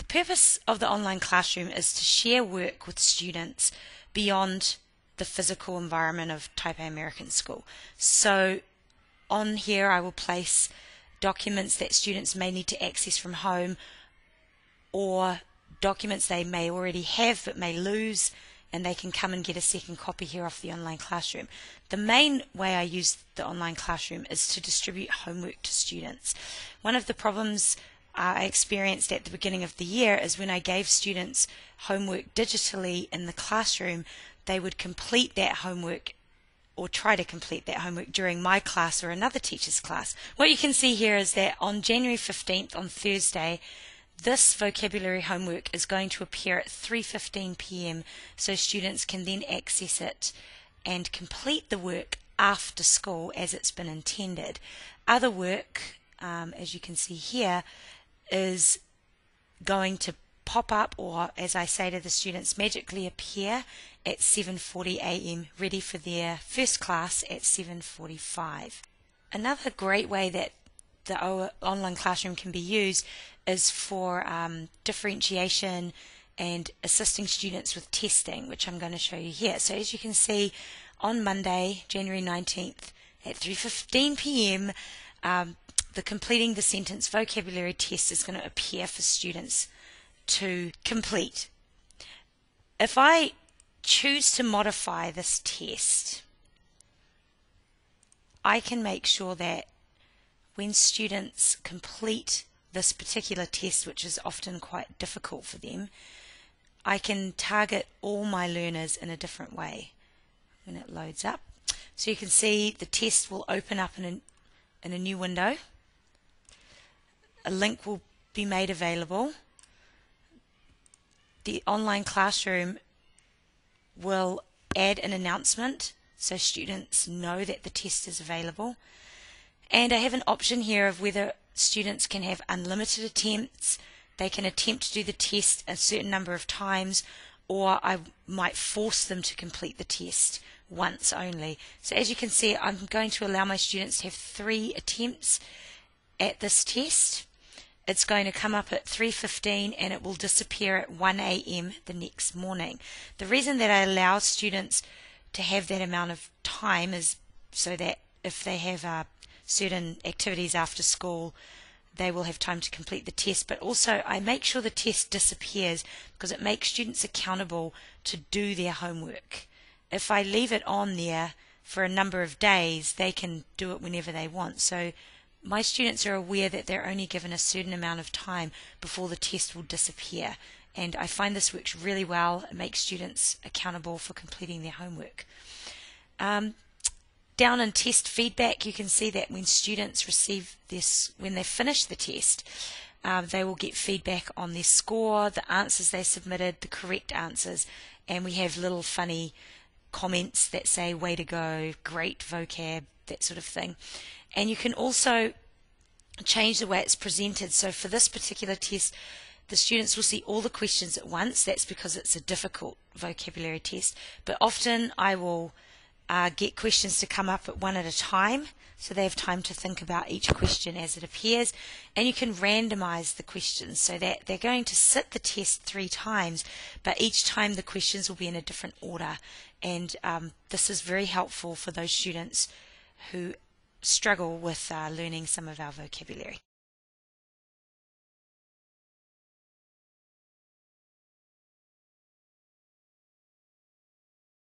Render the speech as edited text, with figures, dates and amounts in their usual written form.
purpose of the online classroom is to share work with students beyond the physical environment of Taipei American School. So on here I will place documents that students may need to access from home, or documents they may already have but may lose, and they can come and get a second copy here off the online classroom. The main way I use the online classroom is to distribute homework to students. One of the problems I experienced at the beginning of the year is when I gave students homework digitally in the classroom, they would complete that homework or try to complete that homework during my class or another teacher's class. What you can see here is that on January 15th, on Thursday, this vocabulary homework is going to appear at 3:15 p.m. so students can then access it and complete the work after school as it's been intended. Other work, as you can see here, is going to pop up, or as I say to the students, magically appear at 7:40 a.m. ready for their first class at 7:45. Another great way that the online classroom can be used is for differentiation and assisting students with testing, which I'm going to show you here. So as you can see, on Monday, January 19th at 3:15 p.m. the completing the sentence vocabulary test is going to appear for students to complete. If I choose to modify this test, I can make sure that when students complete this particular test, which is often quite difficult for them, I can target all my learners in a different way when it loads up. So you can see the test will open up in a new window. A link will be made available. The online classroom will add an announcement so students know that the test is available. And I have an option here of whether students can have unlimited attempts. They can attempt to do the test a certain number of times, or I might force them to complete the test once only. So as you can see, I'm going to allow my students to have 3 attempts at this test. It's going to come up at 3:15 and it will disappear at 1 a.m. the next morning. The reason that I allow students to have that amount of time is so that if they have certain activities after school, they will have time to complete the test. But also I make sure the test disappears because it makes students accountable to do their homework. If I leave it on there for a number of days, they can do it whenever they want. So my students are aware that they're only given a certain amount of time before the test will disappear, and I find this works really well. It makes students accountable for completing their homework. Down in test feedback, you can see that when students receive this, when they finish the test, they will get feedback on their score, the answers they submitted, the correct answers, and we have little funny comments that say way to go, great vocab, that sort of thing. And you can also change the way it's presented. So for this particular test, the students will see all the questions at once. That's because it's a difficult vocabulary test. But often I will get questions to come up at one at a time, so they have time to think about each question as it appears. And you can randomize the questions so that they're going to sit the test 3 times, but each time the questions will be in a different order. And this is very helpful for those students who struggle with learning some of our vocabulary.